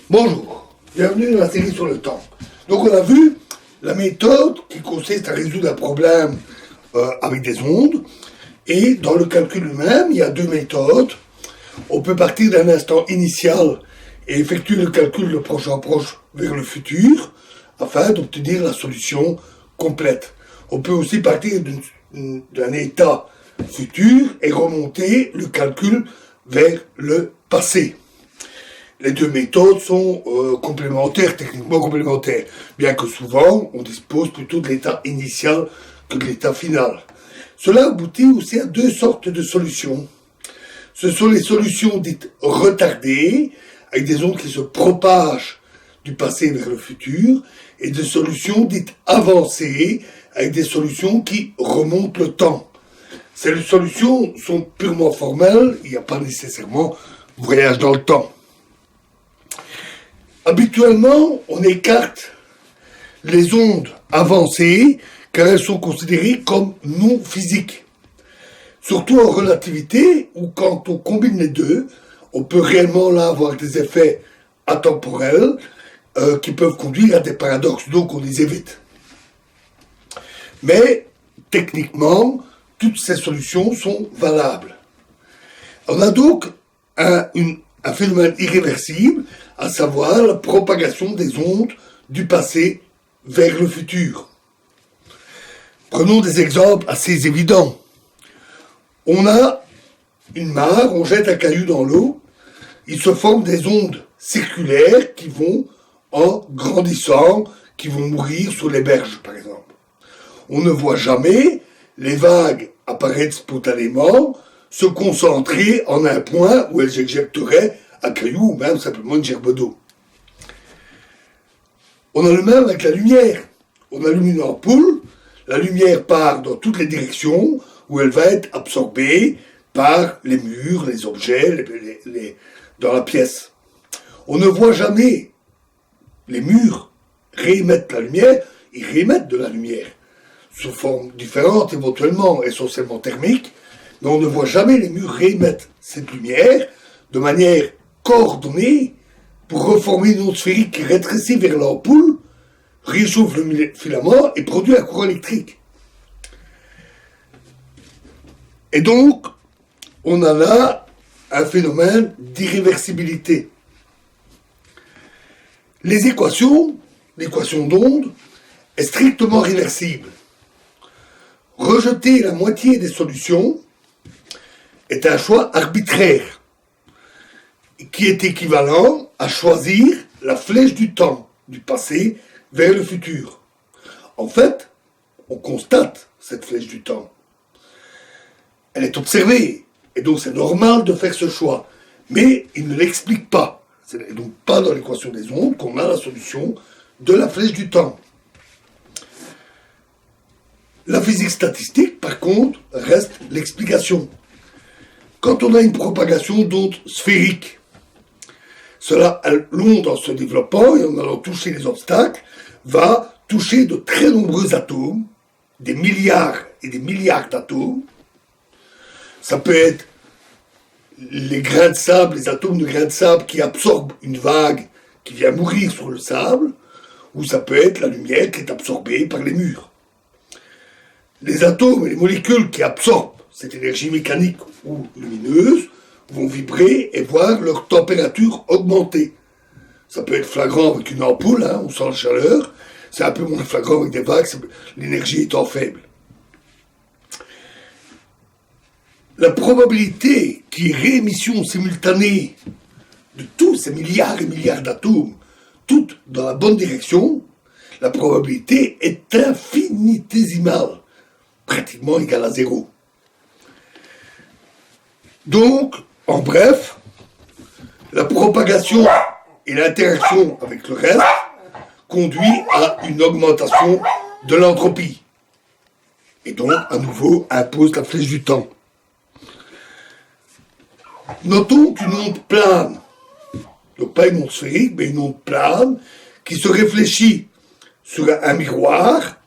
Bonjour, bienvenue dans la série sur le temps. Donc on a vu la méthode qui consiste à résoudre un problème avec des ondes, et dans le calcul lui-même, il y a deux méthodes. On peut partir d'un instant initial et effectuer le calcul de proche en proche vers le futur, afin d'obtenir la solution complète. On peut aussi partir d'un état futur et remonter le calcul vers le passé. Les deux méthodes sont complémentaires, techniquement complémentaires, bien que souvent on dispose plutôt de l'état initial que de l'état final. Cela aboutit aussi à deux sortes de solutions. Ce sont les solutions dites retardées, avec des ondes qui se propagent du passé vers le futur, et des solutions dites avancées, avec des solutions qui remontent le temps. Ces solutions sont purement formelles, il n'y a pas nécessairement voyage dans le temps. Habituellement, on écarte les ondes avancées car elles sont considérées comme non physiques. Surtout en relativité, où quand on combine les deux, on peut réellement là avoir des effets atemporels qui peuvent conduire à des paradoxes, donc on les évite. Mais, techniquement, toutes ces solutions sont valables. On a donc un phénomène irréversible, à savoir la propagation des ondes du passé vers le futur. Prenons des exemples assez évidents. On a une mare, on jette un caillou dans l'eau, il se forme des ondes circulaires qui vont, en grandissant, qui vont mourir sur les berges, par exemple. On ne voit jamais les vagues apparaître spontanément, se concentrer en un point où elles éjecteraient un caillou ou même simplement une gerbe d'eau. On a le même avec la lumière. On allume une ampoule, la lumière part dans toutes les directions où elle va être absorbée par les murs, les objets, dans la pièce. On ne voit jamais les murs réémettre la lumière, ils réémettent de la lumière, sous forme différente éventuellement, essentiellement thermique, mais on ne voit jamais les murs réémettre cette lumière de manière coordonnée pour reformer une onde sphérique qui rétrécit vers l'ampoule, réchauffe le filament et produit un courant électrique. Et donc, on a là un phénomène d'irréversibilité. L'équation d'onde est strictement réversible. Rejeter la moitié des solutions est un choix arbitraire, qui est équivalent à choisir la flèche du temps, du passé, vers le futur. En fait, on constate cette flèche du temps. Elle est observée, et donc c'est normal de faire ce choix. Mais il ne l'explique pas. C'est donc pas dans l'équation des ondes qu'on a la solution de la flèche du temps. La physique statistique, par contre, reste l'explication. Quand on a une propagation d'ondes sphériques, l'onde en se développant et en allant toucher les obstacles, va toucher de très nombreux atomes, des milliards et des milliards d'atomes. Ça peut être les grains de sable, les atomes de grains de sable qui absorbent une vague qui vient mourir sur le sable, ou ça peut être la lumière qui est absorbée par les murs. Les atomes et les molécules qui absorbent cette énergie mécanique ou lumineuse vont vibrer et voir leur température augmenter. Ça peut être flagrant avec une ampoule, on sent la chaleur, c'est un peu moins flagrant avec des vagues, l'énergie étant faible. La probabilité qu'il y ait réémission simultanée de tous ces milliards et milliards d'atomes, toutes dans la bonne direction, la probabilité est infinitésimale, pratiquement égale à zéro. Donc, en bref, la propagation et l'interaction avec le reste conduit à une augmentation de l'entropie. Et donc, à nouveau, impose la flèche du temps. Notons qu'une onde plane, donc pas une onde sphérique, mais une onde plane, qui se réfléchit sur un miroir,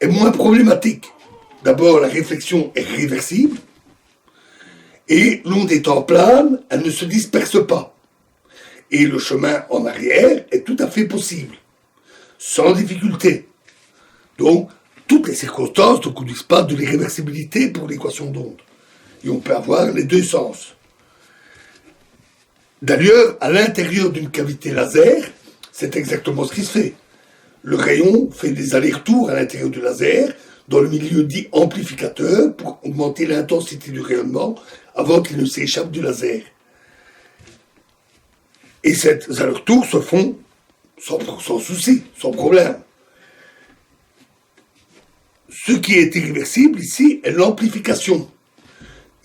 est moins problématique. D'abord, la réflexion est réversible, et l'onde étant plane, elle ne se disperse pas. Et le chemin en arrière est tout à fait possible, sans difficulté. Donc, toutes les circonstances ne conduisent pas de l'irréversibilité pour l'équation d'onde. Et on peut avoir les deux sens. D'ailleurs, à l'intérieur d'une cavité laser, c'est exactement ce qui se fait. Le rayon fait des allers-retours à l'intérieur du laser, dans le milieu dit amplificateur, pour augmenter l'intensité du rayonnement avant qu'il ne s'échappe du laser. Et ces allers-retours se font sans souci, sans problème. Ce qui est irréversible ici est l'amplification.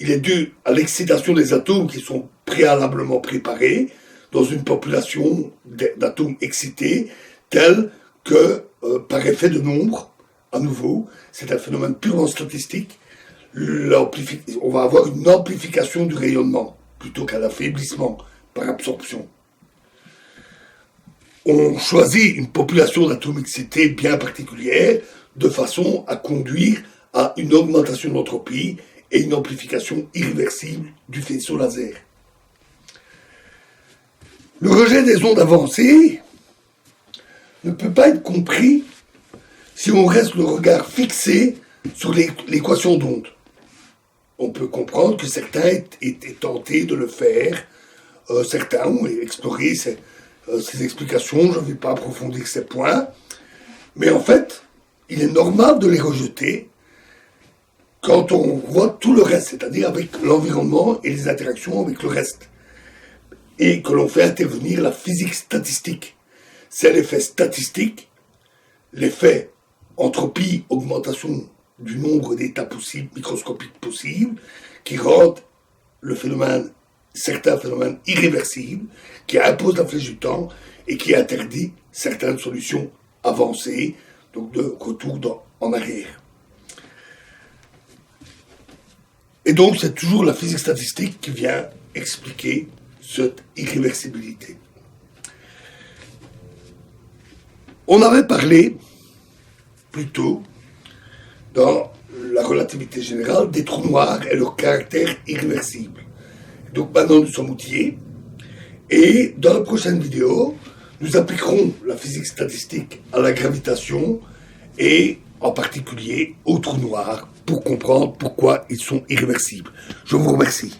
Il est dû à l'excitation des atomes qui sont préalablement préparés dans une population d'atomes excités, tels que, par effet de nombre, à nouveau, c'est un phénomène purement statistique, on va avoir une amplification du rayonnement, plutôt qu'un affaiblissement par absorption. On choisit une population d'atomes excités bien particulière, de façon à conduire à une augmentation de l'entropie et une amplification irréversible du faisceau laser. Le rejet des ondes avancées ne peut pas être compris si on reste le regard fixé sur l'équation d'onde. On peut comprendre que certains étaient tentés de le faire, certains ont exploré ces explications, je ne vais pas approfondir ces points, mais en fait, il est normal de les rejeter quand on voit tout le reste, c'est-à-dire avec l'environnement et les interactions avec le reste, et que l'on fait intervenir la physique statistique. C'est l'effet statistique, l'effet entropie, augmentation du nombre d'états possibles, microscopiques possibles, qui rendent certains phénomènes irréversibles, qui imposent la flèche du temps et qui interdit certaines solutions avancées, donc de retour en arrière. Et donc c'est toujours la physique statistique qui vient expliquer cette irréversibilité. On avait parlé, plus tôt, dans la relativité générale, des trous noirs et leur caractère irréversible. Donc maintenant nous sommes outillés, et dans la prochaine vidéo, nous appliquerons la physique statistique à la gravitation, et en particulier aux trous noirs, pour comprendre pourquoi ils sont irréversibles. Je vous remercie.